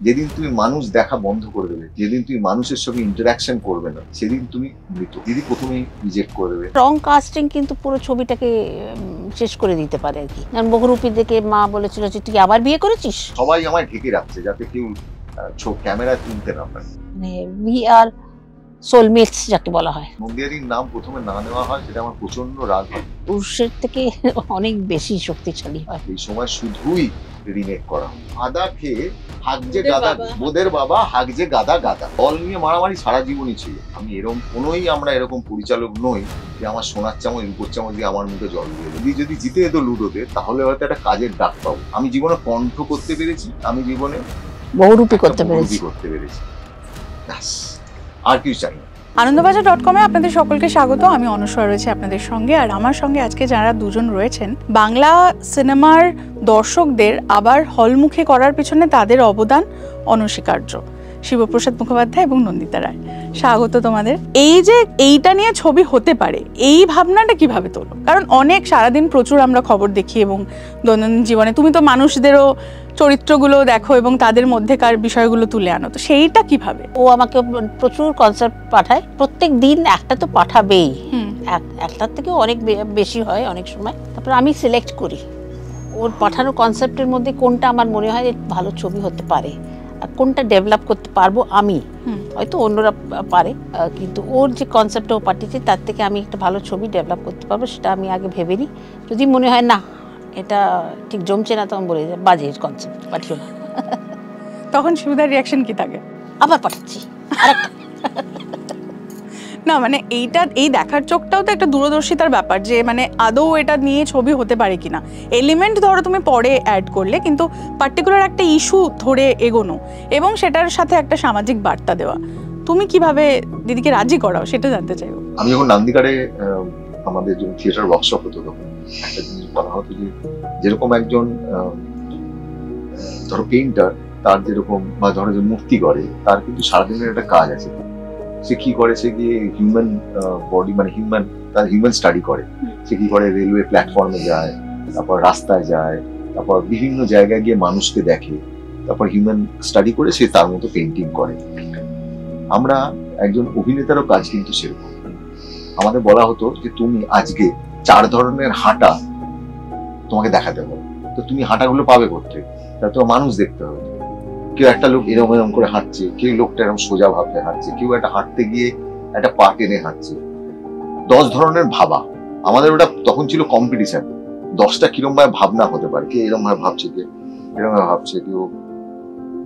যেদিন তুমি মানুষ দেখা বন্ধ করে দেবে, যেদিন তুমি মানুষের সঙ্গে ইন্টারাকশন করবে না, সেদিন তুমি মৃত। দিদি প্রথমেই রিজেক্ট করে দেবে। রং কাস্টিং কিন্তু পুরো ছবিটাকে শেষ করে দিতে পারে আর কি। কারণ বহুরূপী দেখে মা বলেছিল যে তুই আবার বিয়ে করেছিস। সবাই আমায় ঢেকে রাখছে যাতে কেউ ক্যামেরা তুলতে না পারে। মানে উই আর সোলমেটস যাকে বলা হয়। নন্দিয়ারির নাম প্রথমে না নেওয়া হয়, সেটা আমার প্রচন্ড রাগ হয়। পুরুষের থেকে অনেক বেশি শক্তিশালী হয়। এই সময় শুধুই রিমেক করা হয়। আদা খেয়ে হাগজে গাদা, বোদের বাবা হাগজে গাদা গাদা। বল নিয়ে মারামারি সারা জীবনই ছিল। আমি এরকম আমরা এরকম পরিচালক নই যে আমার সোনার চামচ রূপোর চামচ দিয়ে আমার মুখে জল দিয়ে দেবে। যদি জিতে যেত লুডোতে, তাহলে হয়তো একটা কাজের ডাক পাবো। আমি জীবনে কণ্ঠ করতে পেরেছি, আমি জীবনে বহুরূপী করতে পেরেছি। আর কিছু চাই না। আনন্দবাজার.com-এ আপনাদের সকলকে স্বাগত। আমি অনস্বরা রয়েছে আপনাদের সঙ্গে, আর আমার সঙ্গে আজকে যারা দুজন রয়েছেন, বাংলা সিনেমার দর্শকদের আবার হলমুখে করার পিছনে তাদের অবদান অনস্বীকার্য। শিবপ্রসাদ মুখোপাধ্যায় এবং নন্দিতা রায়, স্বাগত তোমাদের। এই যে এইটা নিয়ে ছবি হতে পারে, এই ভাবনাটা কিভাবে তোলো? কারণ অনেক সারাদিন প্রচুর আমরা খবর দেখি এবং দৈনন্দিন জীবনে তুমি তো মানুষদেরও চরিত্রগুলো দেখো এবং তাদের মধ্যেকার বিষয়গুলো তুলে আনো, তো সেইটা কিভাবে? ও আমাকে প্রচুর কনসেপ্ট পাঠায়, প্রত্যেক দিন একটা তো পাঠাবেই, একটার থেকে অনেক বেশি হয় অনেক সময়। তারপর আমি সিলেক্ট করি ওর পাঠানো কনসেপ্টের মধ্যে কোনটা আমার মনে হয় ভালো ছবি হতে পারে, আর কোনটা ডেভেলপ করতে পারবো আমি, হয়তো অন্যরা পারে, কিন্তু ওর যে কনসেপ্টটা ও পাঠিয়েছে তার থেকে আমি একটা ভালো ছবি ডেভেলপ করতে পারবো, সেটা আমি আগে ভেবে নিই। যদি মনে হয় না এটা ঠিক জমছে না, তখন বলে যে বাজে কনসেপ্ট, পাঠিও না। তখন শিবুদার রিয়াকশন কি থাকে? আবার পাঠাচ্ছি। না মানে এই দেখার চোখটাও তো একটা দূরদর্শিতার ব্যাপার, যে মানে আদৌ এটা নিয়ে ছবি হতে পারে কিনা। এলিমেন্ট ধরো তুমি পরে অ্যাড করলে, কিন্তু পার্টিকুলার একটা ইস্যু ধরে এগোনো এবং সেটার সাথে একটা সামাজিক বার্তা দেওয়া, তুমি কিভাবে দিদিকে রাজি করাও সেটা জানতে চাইবো। আমি যখন নান্দিকারে আমাদের যখন থিয়েটার ওয়ার্কশপ হতো, তখন একটা জিনিস বলা হতো যে যেরকম একজন ধরো পেইন্টার, তার যেরকম বা ধরো যে মূর্তি করে, তার কিন্তু সারাদিনের একটা কাজ আছে। সে কি করে, সে গিয়ে হিউম্যান বডি মানে তার হিউম্যান স্টাডি করে। সে কি করে, রেলওয়ে প্ল্যাটফর্মে যায়, তারপর রাস্তায় যায়, তারপর বিভিন্ন জায়গায় গিয়ে মানুষকে দেখে, তারপর হিউম্যান স্টাডি করে সে তার মতো পেইন্টিং করে। আমরা একজন অভিনেতারও কাজ কিন্তু সেরকম। আমাদের বলা হতো যে তুমি আজকে 4 ধরনের হাঁটা তোমাকে দেখাতে হবে, তো তুমি হাঁটাগুলো পাবে করতে, তা তো মানুষ দেখতে হবে। কেউ একটা লোক এরকম এরকম করে হাঁটছে, কেউ লোকটা এরকম সোজা ভাবে হাঁটছে, কেউ একটা হাঁটতে গিয়ে একটা পা টেনে হাঁটছে। 10 ধরনের ভাবা। আমাদের ওটা তখন ছিল কম্পিটিশন, 10টা কিরম ভাবে ভাবনা হতে পারে, কে এরকম ভাবে ভাবছে, কে এরকম ভাবে ভাবছে, কেউ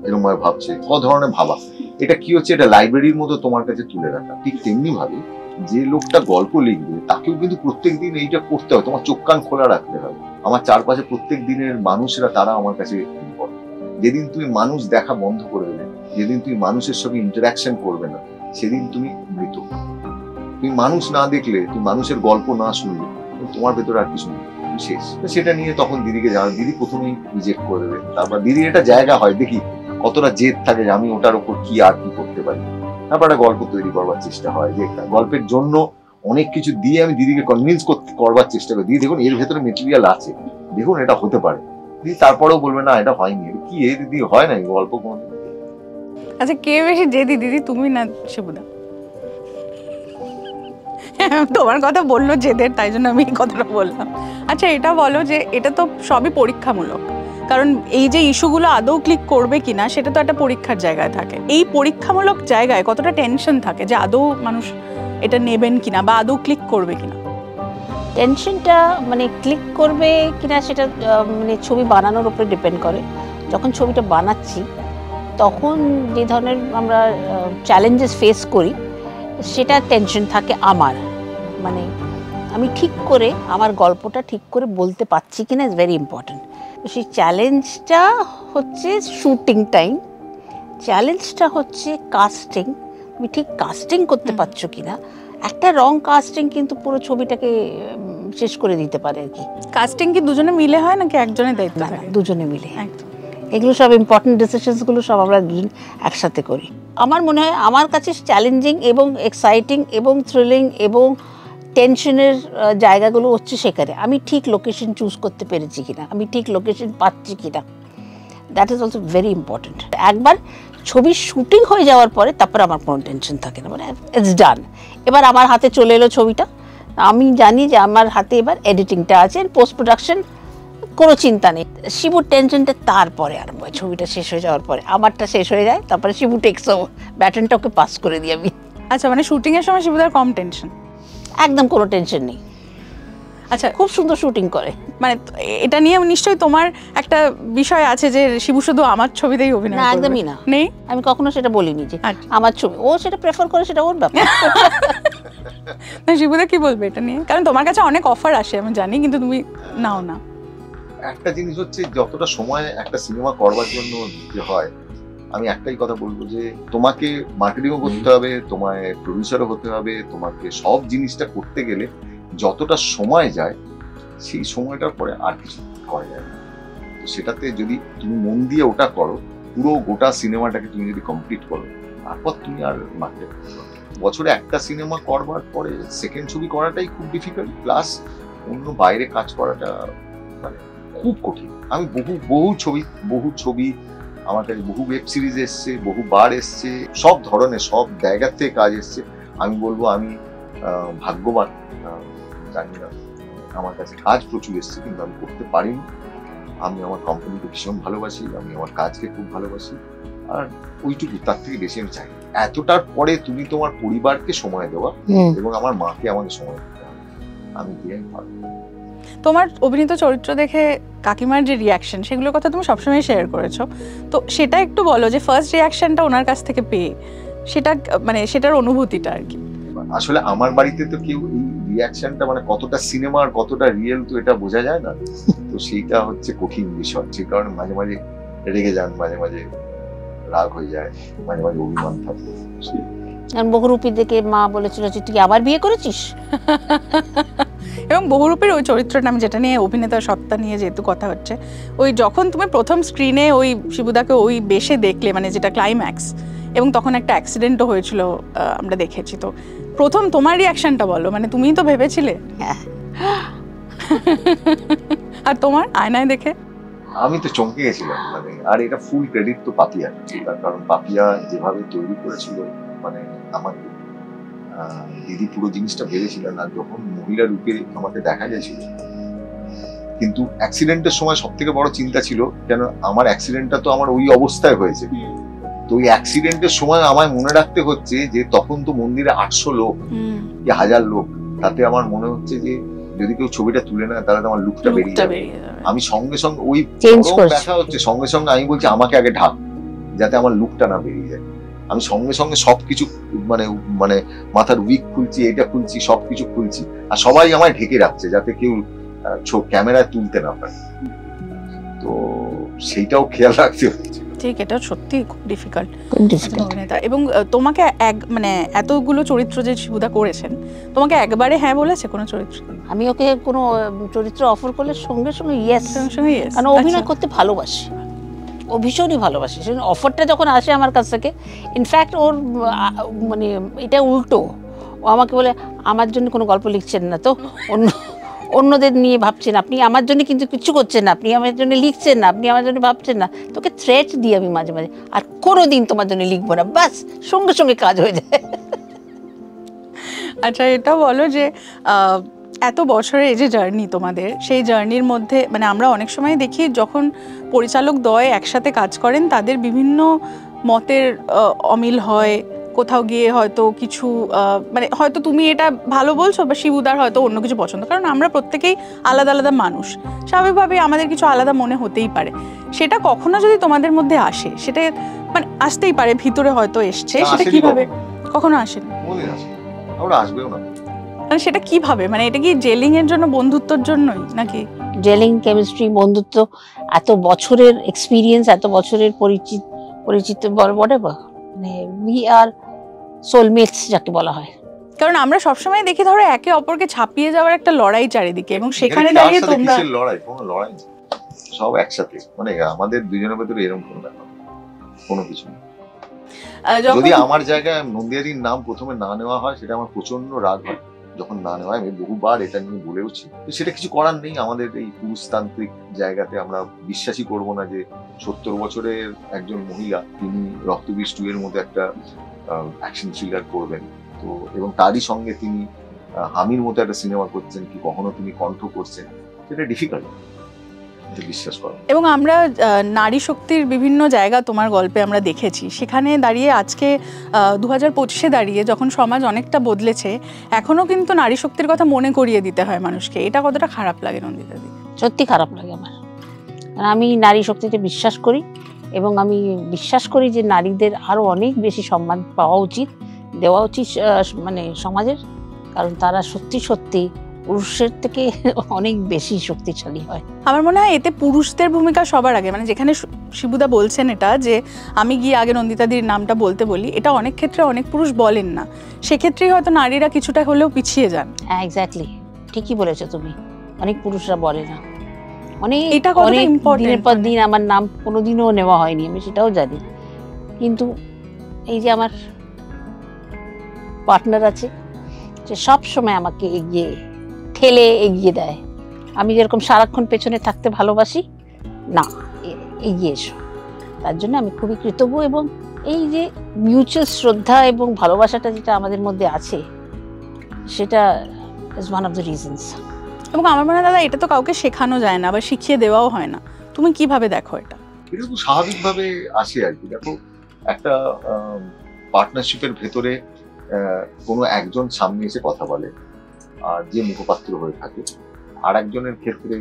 এরকম ভাবে ভাবছে, কত ধরনের ভাবা। এটা কি হচ্ছে, এটা লাইব্রেরির মতো তোমার কাছে তুলে রাখা। ঠিক তেমনি ভাবে যে লোকটা গল্প লিখবে, তাকেও কিন্তু প্রত্যেকদিন এইটা করতে হবে, তোমার চোখ কান খোলা রাখতে হবে। আমার চারপাশে প্রত্যেক দিনের মানুষরা, তারা আমার কাছে ইম্পর্টেন্ট। যেদিন তুমি মানুষ দেখা বন্ধ করে দেবে, যেদিন তুমি মানুষের সঙ্গে ইন্টারাকশন করবে না, সেদিন তুমি মৃত। তুমি মানুষ না দেখলে, তুমি মানুষের গল্প না শুনলে, তোমার ভেতরে আর কিছু নেই, শেষ। সেটা নিয়ে তখন দিদিকে জানা, দিদি প্রথমেই রিজেক্ট করে দেবে। তারপর দিদির একটা জায়গা হয়, দেখি কতটা জেদ থাকে যে আমি ওটার উপর কি আর কি করতে পারি। তারপর একটা গল্প তৈরি করবার চেষ্টা হয়, যে গল্পের জন্য অনেক কিছু দিয়ে আমি দিদিকে কনভিন্স করবার চেষ্টা করি, দিদি দেখুন এর ভেতরে মেটেরিয়াল আছে, দেখুন এটা হতে পারে। দিদি তারপরেও বলবে না এটা হয়নি, কি এ দিদি হয় না গল্প কোন। আচ্ছা, কে বেশি জেদি, দিদি তুমি না শিবুদা? তোমার কথা বললো জেদের, তাই জন্য আমি এই কথাটা বললাম। আচ্ছা এটা বলো যে এটা তো সবই পরীক্ষামূলক, কারণ এই যে ইস্যুগুলো আদৌ ক্লিক করবে কিনা সেটা তো একটা পরীক্ষার জায়গায় থাকে। এই পরীক্ষামূলক জায়গায় কতটা টেনশন থাকে যে আদৌ মানুষ এটা নেবেন কিনা বা আদৌ ক্লিক করবে কিনা? টেনশনটা মানে ক্লিক করবে কিনা সেটা মানে ছবি বানানোর উপরে ডিপেন্ড করে। যখন ছবিটা বানাচ্ছি তখন যে ধরনের আমরা চ্যালেঞ্জেস ফেস করি, সেটা টেনশন থাকে আমার। মানে আমি ঠিক করে আমার গল্পটা ঠিক করে বলতে পারছি কিনা ইজ ভেরি ইম্পর্ট্যান্ট। সেই চ্যালেঞ্জটা হচ্ছে শুটিং টাইম, চ্যালেঞ্জটা হচ্ছে কাস্টিং, তুমি ঠিক কাস্টিং করতে পারছো কিনা। একটা রং কাস্টিং কিন্তু পুরো ছবিটাকে শেষ করে দিতে পারে আর কি। কাস্টিং কি দুজনে মিলে হয় নাকি একজনের দায়িত্ব থাকে? দুজনে মিলে। এগুলো সব ইম্পর্টেন্ট ডিসিশনসগুলো সব আমরা একসাথে করি। আমার মনে হয় আমার কাছে চ্যালেঞ্জিং এবং এক্সাইটিং এবং থ্রিলিং এবং টেনশনের জায়গাগুলো হচ্ছে সেখানে আমি ঠিক লোকেশন চুজ করতে পেরেছি কিনা, আমি ঠিক লোকেশন পাচ্ছি কিনা, that is also very important. একবার ছবির শুটিং হয়ে যাওয়ার পরে তারপর আমার কোনো টেনশন থাকে না, মানে ইটস ডান। এবার আমার হাতে চলে এলো ছবিটা, আমি জানি যে আমার হাতে এবার এডিটিংটা আছে, পোস্ট প্রোডাকশন কোনো চিন্তা নেই। শিবুর টেনশনটা তারপরে আরম্ভ হয়, ছবিটা শেষ হয়ে যাওয়ার পরে আমারটা শেষ হয়ে যায়, তারপরে শিবু টেক্স ব্যাটনটা ওকে পাস করে দিই আমি। আচ্ছা, মানে শুটিং এর সময় শিবুদার কম টেনশন? একদম কোনো টেনশন নেই। আচ্ছা, খুব সুন্দর শুটিং করে। মানে এটা নিয়ে নিশ্চয়ই তোমার একটা বিষয় আছে যে শিবু শুধু আমার ছবিতেই অভিনয় না, করবে? একদমই না। নেই, আমি কখনো সেটা বলিনি যে আচ্ছা। আমার ছবি, ও সেটা প্রেফার করে, সেটা ওর ব্যাপার। না, শিবুদা কি বলবে এটা নিয়ে? কারণ তোমার কাছে অনেক অফার আসে আমি জানি, কিন্তু তুমি নাও না। একটা জিনিস হচ্ছে, যতটা সময় একটা সিনেমা করবার জন্য দিতে হয়, আমি একটাই কথা বলবো যে তোমাকে মার্কেটিংও করতে হবে, তোমায় প্রডিউসারও হতে হবে, তোমাকে সব জিনিসটা করতে গেলে যতটা সময় যায় সেই সময়টার পরে আর কিছু করা যায় না। তো সেটাতে যদি তুমি মন দিয়ে ওটা করো, পুরো গোটা সিনেমাটাকে তুমি যদি কমপ্লিট করো, তারপর তুমি আর মার্কেট বছরে একটা সিনেমা করবার পরে সেকেন্ড ছবি করাটাই খুব ডিফিকাল্ট, প্লাস অন্য বাইরে কাজ করাটা মানে খুব কঠিন। আমি বহু ছবি আমার কাছে, বহু ওয়েব সিরিজ এসছে, বহুবার এসছে, সব ধরনের সব জায়গার থেকে কাজ এসছে। আমি বলবো আমি ভাগ্যবান, জানি না, আমার কাছে কাজ প্রচুর এসছে কিন্তু আমি করতে পারিনি। আমি আমার কোম্পানিকে ভীষণ ভালোবাসি, আমি আমার কাজকে খুব ভালোবাসি, আর ওইটুকু, তার থেকে বেশি আমি চাই। এতটার পরে তুমি তোমার পরিবারকে সময় দেওয়া এবং আমার মাকে আমাকে সময় দিতে হবে, আমি দিয়ে আমি পারবো। তোমার অভিনীত চরিত্র দেখে কাকিমার যে রিয়াকশন, সেগুলোর কথা তুমি সবসময় শেয়ার করেছো, তো সেটা একটু বলো যে ফার্স্ট রিয়াকশনটা ওনার কাছ থেকে পেয়ে সেটা, মানে সেটার অনুভূতিটা আর কি। আসলে আমার বাড়িতে তো কেউ এই রিয়াকশনটা মানে কতটা সিনেমা আর কতটা রিয়েল তো এটা বোঝা যায় না, তো সেইটা হচ্ছে কঠিন বিষয়। সেই কারণে মাঝে মাঝে রেগে যান, মাঝে মাঝে রাগ হয়ে যায়, মাঝে মাঝে অভিমান থাকে। বহুরূপী দেখে মা বলেছিল যে তুই আবার বিয়ে করেছিস। এবং বহুরূপের ওই চরিত্রটা, আমি যেটা নিয়ে অভিনেতার সত্তা নিয়ে যেহেতু কথা হচ্ছে, ওই যখন তুমি প্রথম স্ক্রিনে ওই শিবুদাকে ওই বেশে দেখলে, মানে যেটা ক্লাইম্যাক্স, এবং তখন একটা অ্যাক্সিডেন্টও হয়েছিল আমরা দেখেছি, তো প্রথম তোমার রিয়াকশনটা বলো, মানে তুমিই তো ভেবেছিলে। আর তোমার আয়নায় দেখে? আমি তো চমকে গেছিলাম, মানে আর এটা ফুল ক্রেডিট তো পাপিয়া, তার কারণ পাপিয়া যেভাবে তৈরি করেছিল, মানে আমাকে দিদি পুরো জিনিসটা ভেবেছিলেন না। যখন মহিলা রূপে আমাকে দেখা গেছিল, কিন্তু অ্যাক্সিডেন্টের সময় সব থেকে বড় চিন্তা ছিল, কেন আমার অ্যাক্সিডেন্টটা তো আমার ওই অবস্থায় হয়েছে, তো ওই অ্যাক্সিডেন্টের সময় আমায় মনে রাখতে হচ্ছে যে তখন তো মন্দিরে 800 লোক কি 1000 লোক, তাতে আমার মনে হচ্ছে যে যদি কেউ ছবিটা তুলে নেয় তাহলে তো আমার লুকটা বেরিয়ে যাবে। আমি সঙ্গে সঙ্গে ওই দেখা হচ্ছে, সঙ্গে সঙ্গে আমি বলছি আমাকে আগে ঢাক, যাতে আমার লুকটা না বেরিয়ে যায়। আমি সঙ্গে সঙ্গে সবকিছু মানে মানে মাথার উইক খুলছি, এটা খুলছি, সবকিছু খুলছি, আর সবাই আমায় ঢেকে রাখছে যাতে কেউ ক্যামেরায় তুলতে না পারে। তো সেইটাও খেয়াল রাখতে হচ্ছে। ঠিক, এটা সত্যি খুব ডিফিকাল্ট অভিনেতা। এবং তোমাকে মানে এতগুলো চরিত্র যে শিবুদা করেছেন, তোমাকে একবারে হ্যাঁ বলেছে কোনো চরিত্র? আমি ওকে কোনো চরিত্র অফার করলে সঙ্গে সঙ্গে ইয়েস, সঙ্গে ইয়েস, কারণ অভিনয় করতে ভালোবাসে, ও ভীষণই ভালোবাসে। সেই অফারটা যখন আসে আমার কাছ থেকে, ইনফ্যাক্ট ওর মানে এটা উল্টো, ও আমাকে বলে আমার জন্য কোনো গল্প লিখছেন না তো, অন্যদের নিয়ে ভাবছেন আপনি, আমার জন্য কিন্তু কিছু করছেন না, আপনি আমার জন্য লিখছেন না, আপনি আমার জন্য ভাবছেন না। তোকে থ্রেট দিই আমি মাঝে মাঝে, আর কোনোদিন তোমার জন্য লিখবো না, বাস সঙ্গে সঙ্গে কাজ হয়ে যায়। আচ্ছা, এটাও বলো যে এত বছরের এই যে জার্নি তোমাদের, সেই জার্নির মধ্যে মানে আমরা অনেক সময় দেখি যখন পরিচালক দ্বয় একসাথে কাজ করেন, তাদের বিভিন্ন মতের অমিল হয়, কোথাও গিয়ে হয়তো কিছু মানে হয়তো তুমি এটা ভালো বলছো বা শিবুদার হয়তো অন্য কিছু পছন্দ, কারণ আমরা প্রত্যেকেই আলাদা আলাদা মানুষ, স্বাভাবিকভাবে আমাদের কিছু আলাদা মনে হতেই পারে। সেটা কখনো যদি তোমাদের মধ্যে আসে, সেটা মানে আসতেই পারে, ভিতরে হয়তো এসছে, সেটা কিভাবে? কখনো আসেনি? আসবেও না। মানে সেটা কিভাবে, মানে এটা কি জেলিং এর জন্য, বন্ধুত্বর জন্যই নাকি? জেলিং, কেমিস্ট্রি, বন্ধুত্ব, এত বছরের এক্সপিরিয়েন্স, এত বছরের পরিচিত whatever, মানে উই আর সোলমেটস যাকে বলা হয়। কারণ আমরা সবসময় দেখি ধরো একে অপরকে ছাপিয়ে যাওয়ার একটা লড়াই চারিদিকে, এবং সেখানে দাঁড়িয়ে তোমরা লড়াই, কোনো লড়াই নেই, সব একসাথে, মানে আমাদের দুজনের ভেতরে এরকম কোনো ব্যাপার, কোনো কিছু নেই। যদি আমার জায়গায় নন্দিয়াদির নাম প্রথমে না নেওয়া হয়, সেটা আমার প্রচন্ড রাগ হয়, যখন না নেওয়া হয়, আমি বহুবার এটা নিয়ে বলেওছি, তো সেটা কিছু করার নেই। আমাদের এই পুরুষতান্ত্রিক জায়গাতে আমরা বিশ্বাসই করব না যে 70 বছরের একজন মহিলা তিনি রক্তবীজ 2 এর মতো একটা অ্যাকশন থ্রিলার করবেন, তো এবং তারই সঙ্গে তিনি হামির মতো একটা সিনেমা করছেন, কি কখনো তিনি কণ্ঠ করছেন, সেটা ডিফিকাল্ট বিশ্বাস করা। এবং আমরা নারী শক্তির বিভিন্ন জায়গা তোমার গল্পে আমরা দেখেছি, সেখানে দাঁড়িয়ে আজকে 2025-এ দাঁড়িয়ে যখন সমাজ অনেকটা বদলেছে, এখনো কিন্তু নারী শক্তির কথা মনে করিয়ে দিতে হয় মানুষকে। এটা কতটা খারাপ লাগে নন্দিতা দি? সত্যি খারাপ লাগে আমার। আমি নারী শক্তিতে বিশ্বাস করি এবং আমি বিশ্বাস করি যে নারীদের আরো অনেক বেশি সম্মান পাওয়া উচিত, দেওয়া উচিত মানে সমাজের, কারণ তারা সত্যি সত্যি পুরুষের থেকে অনেক বেশি শক্তিশালী হয়। আমার মনে হয় এতে পুরুষদের ভূমিকা সবার আগে, মানে যেখানে শিবুদা বলছেন এটা যে আমি গিয়ে আগে নন্দিতাদির নামটা বলতে বলি, এটা অনেক ক্ষেত্রে অনেক পুরুষ বলেন না, সেক্ষেত্রেই হয়তো নারীরা কিছুটা হলেও পিছিয়ে যান। হ্যাঁ, এক্স্যাক্টলি, ঠিকই বলেছো তুমি, অনেক পুরুষরা বলে না। অনেক দিনের পর দিন আমার নাম কোনোদিনও নেওয়া হয়নি, আমি সেটাও জানি, কিন্তু এই যে আমার পার্টনার আছে যে সব সময় আমাকে ঠেলে এগিয়ে দেয়। আমি যেরকম সারাক্ষণ পেছনে থাকতে ভালোবাসি, না এগিয়ে এসো, তার জন্য আমি খুবই কৃতজ্ঞ। এবং এই যে মিউচুয়াল শ্রদ্ধা এবং ভালোবাসাটা যেটা আমাদের মধ্যে আছে, সেটা is one of the reasons. এবং আমার মনে হয় দাদা, এটা তো কাউকে শেখানো যায় না বা শিখিয়ে দেওয়াও হয় না। তুমি কিভাবে দেখো এটা? এটা তো স্বাভাবিকভাবে আসে আর কি। দেখো, একটা পার্টনারশিপের ভেতরে কোনো একজন সামনে এসে কথা বলে আর যে মুখপাত্র হয়ে থাকে, আর একজনের ক্ষেত্রে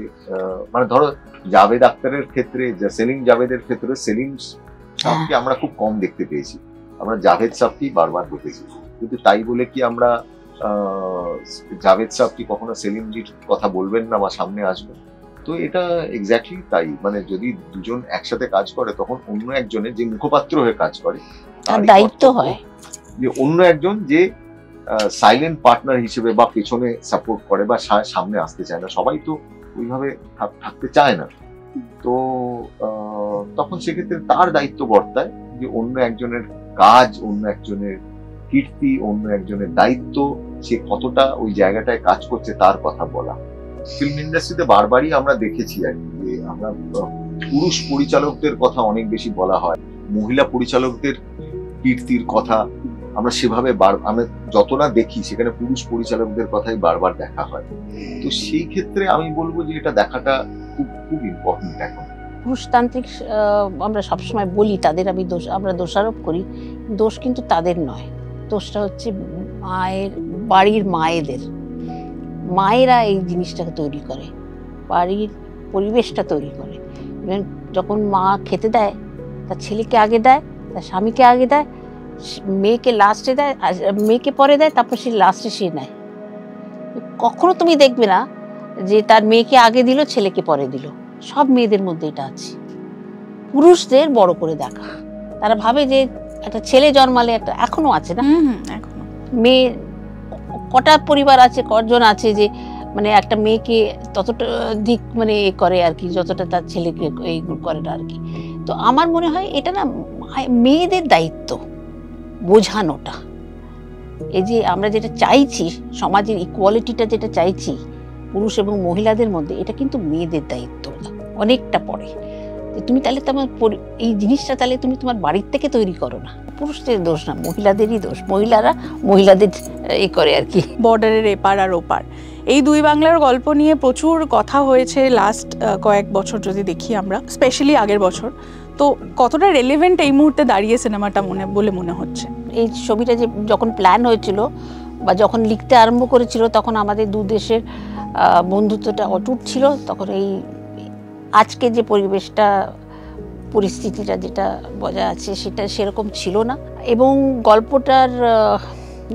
মানে ধরো জাভেদ আখতারের ক্ষেত্রে, সেলিম জাভেদের ক্ষেত্রে সেলিম সাহকে আমরা খুব কম দেখতে পেয়েছি, আমরা জাভেদ সাহকেই বারবার দেখেছি। কিন্তু তাই বলে কি আমরা জাভেদ সাহ কি কখনো সেলিমজির কথা বলবেন না বা সামনে আসবেন? তো এটা এক্স্যাক্টলি তাই, মানে যদি দুজন একসাথে কাজ করে তখন অন্য একজনের যে মুখপাত্র হয়ে কাজ করে তার দায়িত্ব হয় যে অন্য একজন যে সাইলেন্ট পার্টনার হিসেবে বা পেছনে সাপোর্ট করে বা সামনে আসতে চায় না। সবাই তো ওইভাবে থাকতে চায় না, তো তখন সেক্ষেত্রে তার দায়িত্ব বর্তায় যে অন্য একজনের কাজ, অন্য একজনের কীর্তি, অন্য একজনের দায়িত্ব, সে কতটা ওই জায়গাটায় কাজ করছে তার কথা বলা। ফিল্ম ইন্ডাস্ট্রিতে বারবারই আমরা দেখেছি আর কি, যে আমরা পুরুষ পরিচালকদের কথা অনেক বেশি বলা হয়, মহিলা পরিচালকদের কীর্তির কথা আমরা সেভাবে আমরা যত না দেখি, সেখানে পুরুষ পরিচালকদের কথাই বারবার দেখা হয়। তো সেই ক্ষেত্রে আমি বলবো যে এটা দেখাটা খুব খুব ইম্পর্টেন্ট এখন। পুরুষতান্ত্রিক আমরা সবসময় বলি তাদের, আমরা দোষারোপ করি, দোষ কিন্তু তাদের নয়, দোষটা হচ্ছে বাড়ির মায়েদের। মায়েরা এই জিনিসটাকে তৈরি করে, বাড়ির পরিবেশটা তৈরি করে। যখন মা খেতে দেয়, তার ছেলেকে আগে দেয়, তার স্বামীকে আগে দেয়, মেয়েকে লাস্টে দেয়, মেয়েকে পরে দেয়, তারপর সে লাস্টে সে নেয়। কখনো তুমি দেখবে না যে তার মেয়েকে আগে দিল, ছেলেকে পরে দিল। সব মেয়েদের মধ্যে এটা আছে। পুরুষদের বড় করে দেখা, তারা ভাবে যে একটা ছেলে জন্মালে একটা, এখনো আছে না, এখনো মেয়ে কটা পরিবার আছে, কজন আছে যে মানে একটা মেয়েকে ততটা দিক মানে করে আর কি, যতটা তার ছেলেকে এই করে না আর কি। তো আমার মনে হয় এটা না মেয়েদের দায়িত্ব বোঝানোটা। এই যে আমরা যেটা চাইছি, সমাজের ইকুয়ালিটিটা যেটা চাইছি পুরুষ এবং মহিলাদের মধ্যে, এটা কিন্তু মেয়েদের দায়িত্ব অনেকটা পড়ে। তুমি তাহলে তোমার এই জিনিসটা তাহলে তুমি তোমার বাড়ির থেকে তৈরি করো না। পুরুষদের দোষ না, মহিলাদেরই দোষ। মহিলারা মহিলাদের এই করে আর কি। বর্ডারের এপার আর ওপার, এই দুই বাংলার গল্প নিয়ে প্রচুর কথা হয়েছে লাস্ট কয়েক বছর যদি দেখি আমরা, স্পেশালি আগের বছর। তো কতটা রেলেভেন্ট এই মুহূর্তে দাঁড়িয়ে সিনেমাটা বলে মনে হচ্ছে? এই ছবিটা যে যখন প্ল্যান হয়েছিল বা যখন লিখতে আরম্ভ করেছিল, তখন আমাদের দু দেশের বন্ধুত্বটা অটুট ছিল। তখন এই আজকে যে পরিস্থিতিটা যেটা বজায় আছে, সেটা সেরকম ছিল না। এবং গল্পটার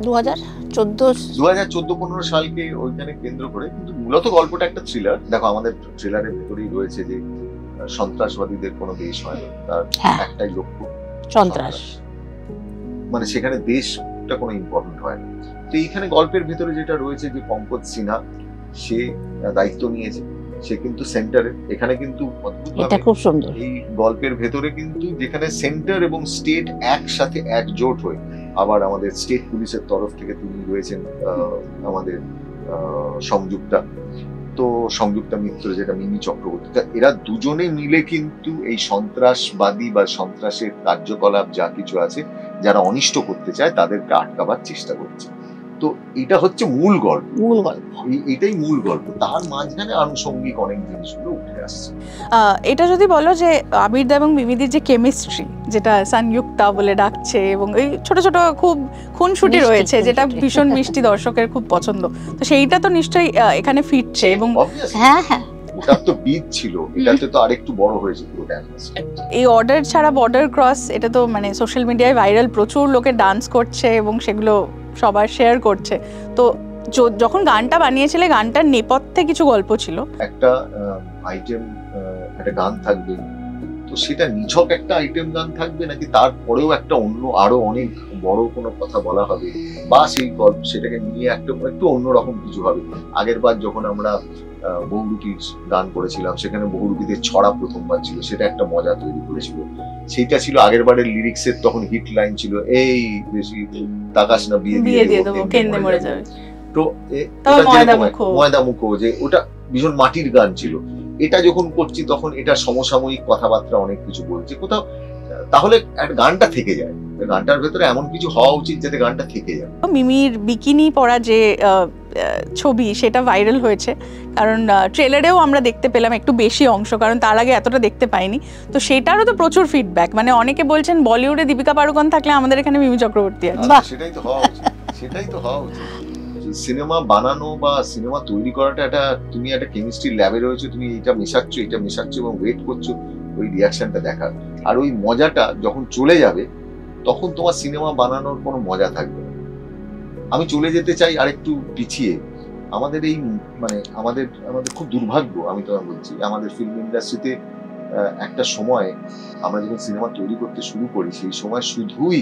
2014-15 সালকে ওইখানে কেন্দ্র করে, কিন্তু মূলত গল্পটা একটা থ্রিলার। দেখো, আমাদের থ্রিলারের ভেতরেই রয়েছে যে সন্ত্রাসবাদীদের কোনো দেশ হয় না, তার একটাই লক্ষ্য সন্ত্রাস, মানে সেখানে দেশটা কোনো ইম্পর্টেন্ট হয় না। তো এইখানে গল্পের ভেতরে যেটা রয়েছে যে পঙ্কজ সিনহা সে দায়িত্ব নিয়েছে, সে কিন্তু সেন্টারে। এখানে কিন্তু এটা খুব সুন্দর, এই গল্পের ভেতরে কিন্তু যেখানে সেন্টার এবং স্টেট একসাথে একজোট হয়ে আবার আমাদের স্টেট পুলিশের তরফ থেকে তিনি রয়েছেন আমাদের সংযুক্তা মিত্র, যেটা মিমি চক্রবর্তী। এরা দুজনে মিলে কিন্তু এই সন্ত্রাসবাদী বা সন্ত্রাসের কার্যকলাপ যা কিছু আছে, যারা অনিষ্ট করতে চায় তাদেরকে আটকাবার চেষ্টা করছে। তো এটা হচ্ছে মূল গল্প, এটাই মূল গল্প। তার মাঝখানে আনুষঙ্গিক অনেক জিনিসগুলো উঠে আসছে। এটা যদি বলো যে আবিরদা এবং মিমিদির যে কেমিস্ট্রি, যেটা সংযুক্তা বলে ডাকছে, এবং এই ছোট ছোট খুব খুনসুটি রয়েছে, যেটা ভীষণ মিষ্টি, দর্শকের খুব পছন্দ, তো সেইটা তো নিশ্চয়ই এখানে ফিটছে। এবং হ্যাঁ হ্যাঁ, ওটা তো বীজ ছিল, এটাতে তো আরেকটু বড় হয়েছে পুরো ডান্স। এই অর্ডার ছাড়া বর্ডার ক্রস, এটা তো মানে সোশ্যাল মিডিয়ায় ভাইরাল, প্রচুর লোকে ডান্স করছে এবং সেগুলো সবার শেয়ার করছে। তো যখন গানটা বানিয়েছিলে, গানটার নেপথ্যে কিছু গল্প ছিল, একটা আইটেম, একটা গান থাকবে, তো সেটা নিছক একটা আইটেম গান থাকবে নাকি তারপরেও একটা অন্য আরো অনেক বড় কোনো কথা বলা হবে, বা সেই গল্প সেটাকে নিয়ে একটু অন্যরকম কিছু হবে। আগের বার যখন আমরা বহুরূপীর গান করেছিলাম, সেখানে বহুরূপীদের ছড়া প্রথমবার ছিল, সেটা একটা মজা তৈরি করেছিল। সেইটা ছিল আগের বারের লিরিক্সের তখন হিট লাইন ছিল, এই বেশি তাকাস না, বিয়ে দিয়ে দেবো কেন্দে মরে যাবে। তো ময়দা মুখো, যে ওটা ভীষণ মাটির গান ছিল। এটা যখন করছি তখন এটা সমসাময়িক কথাবার্তা অনেক কিছু বলছে কোথাও, তাহলে একটা গানটা থেকে যায়। গানটার ভেতরে এমন কিছু হওয়া উচিত যাতে গানটা থেকে যায়। মিমির বিকিনি পরা যে ছবি, সেটা ভাইরাল হয়েছে, কারণ ট্রেলারেও আমরা দেখতে পেলাম একটু বেশি অংশ, কারণ তার আগে এতটা দেখতে পাইনি। তো সেটারও তো প্রচুর ফিডব্যাক, মানে অনেকে বলছেন বলিউডে দীপিকা পাড়ুকোন থাকলে আমাদের এখানে মিমি চক্রবর্তী আছে। সেটাই তো হওয়া উচিত, সেটাই তো হওয়া উচিত। সিনেমা বানানো বা সিনেমা তৈরি করাটা একটা, তুমি একটা কেমিস্ট্রি ল্যাবে রয়েছে, তুমি এটা মেশাচ্ছ এবং ওয়েট করছো ওই রিয়াকশনটা দেখার। আর ওই মজাটা যখন চলে যাবে তখন তোমার সিনেমা বানানোর কোনো মজা থাকবে না। আমি চলে যেতে চাই আরেকটু পিছিয়ে। আমাদের এই মানে আমাদের খুব দুর্ভাগ্য, আমি তোমায় বলছি, আমাদের ফিল্ম ইন্ডাস্ট্রিতে একটা সময় আমরা যখন সিনেমা তৈরি করতে শুরু করি, সেই সময় শুধুই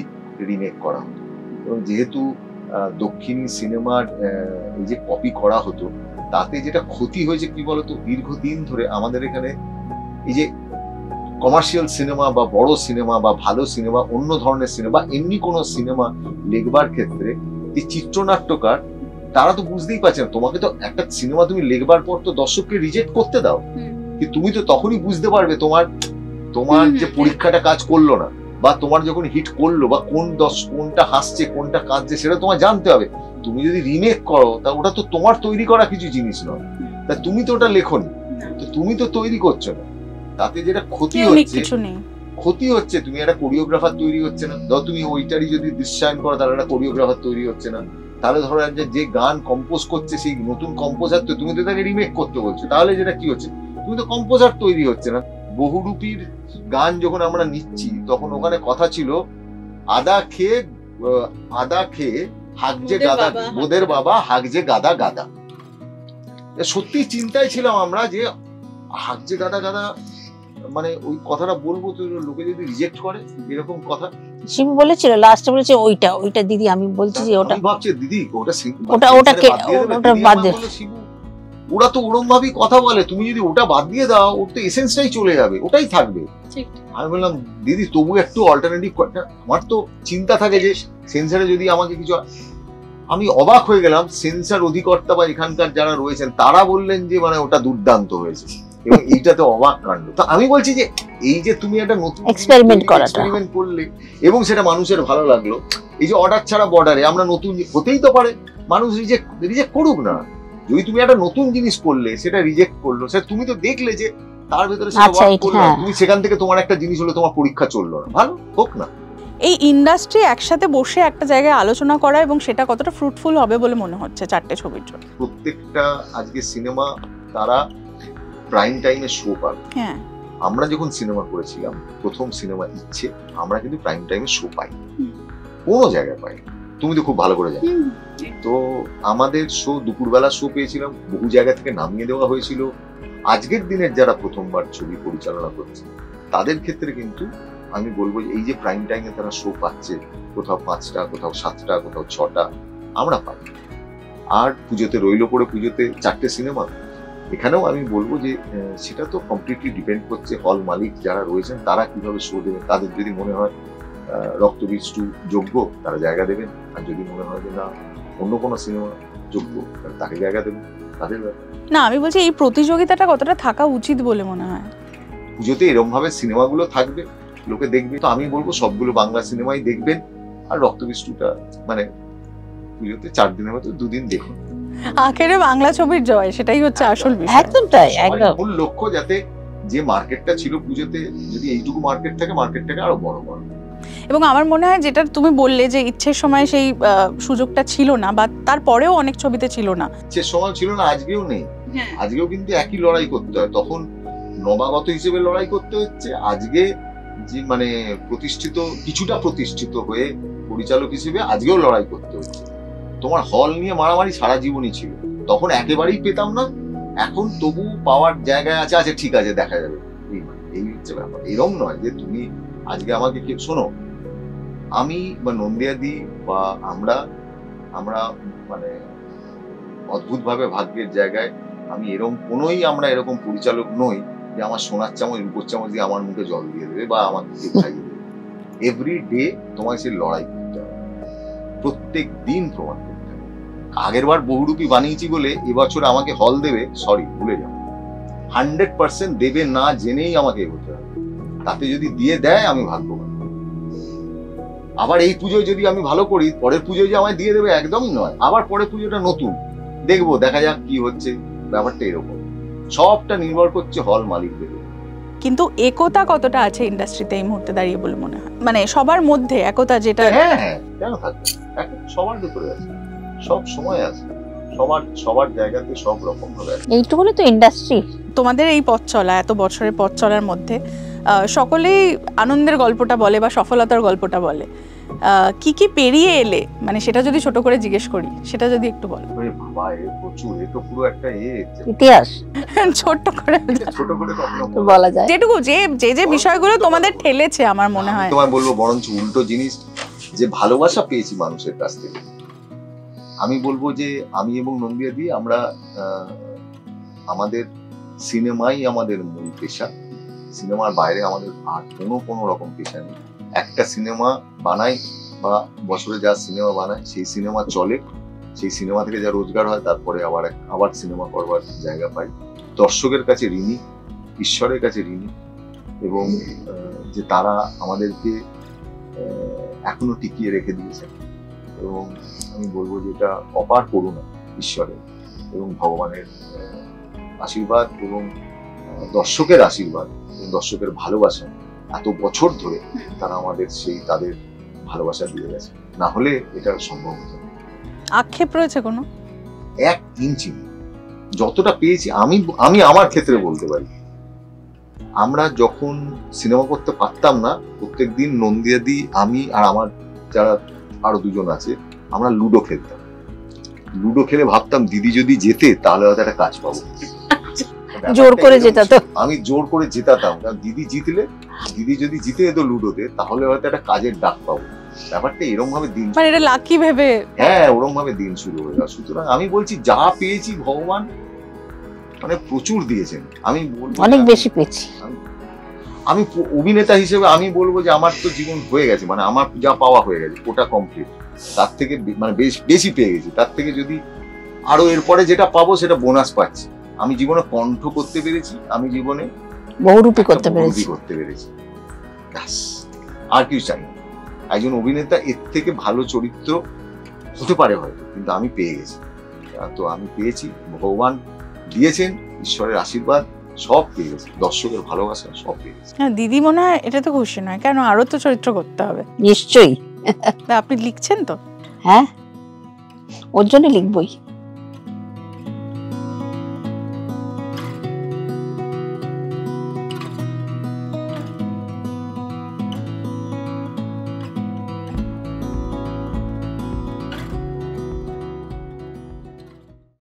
রিমেক করা হতো। এবং যেহেতু দক্ষিণী সিনেমার এই যে কপি করা হতো, তাতে যেটা ক্ষতি হয়েছে কি বলতো, দীর্ঘদিন ধরে আমাদের এখানে এই যে কমার্শিয়াল সিনেমা বা বড় সিনেমা বা ভালো সিনেমা, অন্য ধরনের সিনেমা, এমনি কোনো সিনেমা লেখবার ক্ষেত্রে যে চিত্রনাট্যকার, তারা তো বুঝতেই পারছে না। তোমাকে তো একটা সিনেমা তুমি লেখবার পর তো দর্শককে রিজেক্ট করতে দাও, কিন্তু তুমি তো তখনই বুঝতে পারবে তোমার যে পরীক্ষাটা কাজ করলো না, বা তোমার যখন হিট করলো, বা কোনটা হাসছে কোনটা কাঁদছে সেটা তোমার জানতে হবে। তুমি যদি রিমেক করো, তা ওটা তো তোমার তৈরি করা কিছু জিনিস নয়, তা তুমি তো ওটা লেখনি, তো তুমি তো তৈরি করছো না। তাতে যেটা ক্ষতি হচ্ছে, তুমি একটা কোরিওগ্রাফার তৈরি হচ্ছে না। ধরো তুমি ওইটারই যদি দৃশ্যায়ন করো, তাহলে একটা কোরিওগ্রাফার তৈরি হচ্ছে না। তাহলে ধরো যে গান কম্পোজ করছে, সেই নতুন কম্পোজার তো তুমি তো তাকে রিমেক করতে বলছো, তাহলে যেটা কি হচ্ছে, তুমি তো কম্পোজার তৈরি হচ্ছে না। বহুরূপীর গান যখন আমরা নিচ্ছি, তখন ওখানে কথা ছিল আদা খেয়ে হাগজে গাদা, বোদের বাবা হাগজে গাদা গাদা। সত্যি চিন্তায় ছিলাম আমরা যে হাগজে গাদা গাদা মানে ওই কথাটা বলবো তো লোকে যদি রিজেক্ট করে, এরকম কথা শিবু বলেছিল, লাস্টে বলেছে ওইটা দিদি, আমি বলছি যে ওটা, আমি ভাবছি দিদি ওটা বাদ দিয়ে, ওরা তো ওরম ভাবেই কথা বলে, তুমি যদি ওটা বাদ দিয়ে দাও, ওর তো এসেন্সটাই চলে যাবে, ওটাই থাকবে। আমি বললাম দিদি তবু একটু অল্টারনেটিভ। আমার তো চিন্তা থাকে যে সেন্সারে যদি আমাকে কিছু, আমি অবাক হয়ে গেলাম, সেন্সার অধিকর্তা বা এখানকার যারা রয়েছেন তারা বললেন যে মানে ওটা দুর্দান্ত হয়েছে, এবং এইটাতে অবাক কাণ্ড। তো আমি বলছি যে এই যে তুমি একটা নতুন এক্সপেরিমেন্ট করলে এবং সেটা মানুষের ভালো লাগলো, এই যে অর্ডার ছাড়া বর্ডারে আমরা নতুন, হতেই তো পারে মানুষ রিজেক্ট করুক না। যদি তুমি একটা নতুন জিনিস করলে, সেটা রিজেক্ট করলো, সেটা তুমি তো দেখলে যে তার ভেতরে তুমি সেখান থেকে তোমার একটা জিনিস হলো, তোমার পরীক্ষা চললো না, ভালো হোক না। এই ইন্ডাস্ট্রি একসাথে বসে একটা জায়গায় আলোচনা করা, এবং সেটা কতটা ফ্রুটফুল হবে বলে মনে হচ্ছে চারটে ছবির জন্য? প্রত্যেকটা আজকে সিনেমা তারা প্রাইম টাইমে শো পাবে। হ্যাঁ, আমরা যখন সিনেমা করেছিলাম, প্রথম সিনেমা ইচ্ছে, আমরা কিন্তু প্রাইম টাইমে শো পাই, কোনো জায়গায় পাই। তুমি তো খুব ভালো করে জানো। তো আমাদের শো দুপুরবেলা শো পেয়েছিলাম, বহু জায়গা থেকে নামিয়ে দেওয়া হয়েছিল। আজকের দিনের যারা প্রথমবার ছবি পরিচালনা করছে, তাদের ক্ষেত্রে কিন্তু আমি বলবো এই যে প্রাইম টাইমে তারা শো পাচ্ছে, কোথাও 5টা, কোথাও 7টা, কোথাও 6টা, আমরা পাই। আর পুজোতে রইল পড়ে, পুজোতে 4টে সিনেমা। এখানেও আমি বলবো যে সেটা তো কমপ্লিটলি ডিপেন্ড করছে হল মালিক যারা রয়েছেন, তারা কিভাবে শো দেবেন। তাদের যদি মনে হয় রক্তবীজটু যোগ্য তারা জায়গা দেবেন, আর যদি মনে হয় যে না অন্য কোনো সিনেমা যোগ্য তাকে জায়গা দেবেন, তাদের ব্যাপার। না আমি বলছি এই প্রতিযোগিতাটা কতটা থাকা উচিত বলে মনে হয়? পুজোতে এরকম ভাবে সিনেমাগুলো থাকবে, লোকে দেখবে, তো আমি বলবো সবগুলো বাংলা সিনেমাই দেখবেন, আর রক্তবীজটুটা মানে পুজোতে 4 দিনের মতো 2 দিন দেখুন। আখেরে বাংলা ছবির জয়, সেটাই হচ্ছে আসল বিষয়। একদম তাই, একদম। মূল লক্ষ্য যাতে যে মার্কেটটা ছিল পুজোতে, যদি এইটুকু মার্কেট থাকে, মার্কেটটাকে আরো বড় করো। এবং আমার মনে হয় যেটা তুমি বললে যে ইচ্ছের সময় সেই সুযোগটা ছিল না, বা তারপরেও অনেক ছবিতে ছিল না, সে সময় ছিল না, আজকেও নেই। আজকেও কিন্তু একই লড়াই করতে হয়, তখন নবাগত হিসেবে লড়াই করতে হচ্ছে, আজকে যে মানে প্রতিষ্ঠিত, কিছুটা প্রতিষ্ঠিত হয়ে পরিচালক হিসেবে আজকেও লড়াই করতে হচ্ছে। তোমার হল নিয়ে মারামারি সারা জীবনই ছিল, তখন একেবারেই পেতাম না, এখন তবু পাওয়ার জায়গায় আছে, আছে ঠিক আছে দেখা যাবে, এই হচ্ছে ব্যাপার। এরকম নয় যে তুমি আজকে আমাকে কি শোনো, আমি বা নন্দিয়াদি বা আমরা মানে অদ্ভুত ভাবে ভাগ্যের জায়গায়, আমি এরকম কোনোই আমরা এরকম পরিচালক নই যে আমার সোনার চামচ রূপোর চামচ দিয়ে আমার মুখে জল দিয়ে দেবে বা আমাকে খাইয়ে দেবে। এভরি ডে তোমায় সে লড়াই করতে হবে, প্রত্যেক দিন প্রমাণ করতে হবে। আগের বার বহুরূপী বানিয়েছি বলে এবছর আমাকে হল দেবে, সরি ভুলে যাও, 100% দেবে না জেনেই আমাকে এগোতে হবে। তাতে যদি দিয়ে দেয় আমি ভাগ্যবান। আবার এই পুজোয় যদি আমি ভালো করি, পরের পুজোয় যে আমায় দিয়ে দেবে একদমই নয়, আবার পরের পুজোটা নতুন দেখবো, দেখা যাক কি হচ্ছে। ব্যাপারটা এরকম, সবটা নির্ভর করছে হল মালিকদের। কিন্তু একতা কতটা আছে ইন্ডাস্ট্রিতে এই মুহূর্তে দাঁড়িয়ে বলে মনে হয়, মানে সবার মধ্যে একতা যেটা? হ্যাঁ হ্যাঁ, কেন থাকবে, এখন সবার ভেতরে আছে, সব সময় আছে, সবার জায়গাতে সব রকম ভাবে আছে। এইটুকুনি তো ইন্ডাস্ট্রি। তোমাদের এই পথ চলা, এত বছরের পথ চলার মধ্যে সকলেই আনন্দের গল্পটা বলে বা সফলতার গল্পটা বলে, কি কি পেরিয়ে এলে, মানে সেটা যদি ছোট করে জিজ্ঞেস করি, সেটা যদি একটু বলো। বাবা প্রচুর, এ তো পুরো একটা ইতিহাস, ছোট করে কখনো বলা যায়, যেটুকু যে বিষয়গুলো তোমাদের ঠেলেছে আমার মনে হয়। তোমায় বলবো বরঞ্চ উল্টো জিনিস, যে ভালোবাসা পেয়েছি মানুষের কাছ থেকে। আমি বলবো যে আমি এবং নন্দিয়াদি আমরা আমাদের সিনেমাই আমাদের মূল পেশা, সিনেমার বাইরে আমাদের আর কোনো রকম পেশা নেই। একটা সিনেমা বানাই বা বছরে যা সিনেমা বানায়, সেই সিনেমা চলে, সেই সিনেমা থেকে যা রোজগার হয়, তারপরে আবার সিনেমা করবার জায়গা পাই। দর্শকের কাছে ঋণী, ঈশ্বরের কাছে ঋণী, এবং যে তারা আমাদেরকে এখনো টিকিয়ে রেখে দিয়েছে। এবং আমি বলবো যে এটা অপার করুণা ঈশ্বরের এবং ভগবানের আশীর্বাদ এবং দর্শকের আশীর্বাদ এবং দর্শকের ভালোবাসা। এত বছর ধরে তারা আমাদের তাদের ভালোবাসা দিয়ে গেছে, না হলে এটা সম্ভব হতো না। আক্ষেপ রয়েছে কোনো? 1 ইঞ্চি যতটা পেয়েছি আমি আমার ক্ষেত্রে বলতে পারি, আমরা যখন সিনেমা করতে পারতাম না, প্রত্যেকদিন নন্দিয়াদি, আমি আর আমার যারা আরো 2 জন আছে, আমরা লুডো খেলতাম। লুডো খেলে ভাবতাম দিদি যদি জেতে তাহলে হয়তো একটা কাজ পাবো। জোর করে জেতাতো, আমি জোর করে জেতাতাম, কারণ দিদি যদি জিতে যেত লুডোতে তাহলে হয়তো একটা কাজের ডাক পাবো। ব্যাপারটা এরকম ভাবে দিন, মানে এটা লাকি ভেবে, হ্যাঁ ওরকম ভাবে দিন শুরু হয়ে গেল। সুতরাং আমি বলছি যা পেয়েছি ভগবান মানে প্রচুর দিয়েছেন। আমি বলবো অনেক বেশি পেয়েছি। আমি অভিনেতা হিসেবে আমি বলবো যে আমার তো জীবন হয়ে গেছে, মানে আমার যা পাওয়া হয়ে গেছে, ওটা কমপ্লিট। তার থেকে মানে বেশি পেয়ে গেছি, তার থেকে যদি আরো এরপরে যেটা পাবো সেটা বোনাস পাচ্ছি। আমি জীবনে কণ্ঠ করতে পেরেছি, আমি জীবনে বহুরূপী করতে পেরেছি, আর কিছু চাই না। একজন অভিনেতা এর থেকে ভালো চরিত্র হতে পারে হয়তো, কিন্তু আমি পেয়ে গেছি। তো আমি পেয়েছি, ভগবান দিয়েছেন, ঈশ্বরের আশীর্বাদ সব পেয়ে গেছি, দর্শকের ভালোবাসা সব পেয়ে গেছি। হ্যাঁ দিদি মনে হয় এটা তো খুশি নয়, কেন আরো তো চরিত্র করতে হবে। নিশ্চয়ই। আপনি লিখছেন তো? হ্যাঁ, ওর জন্য লিখবই।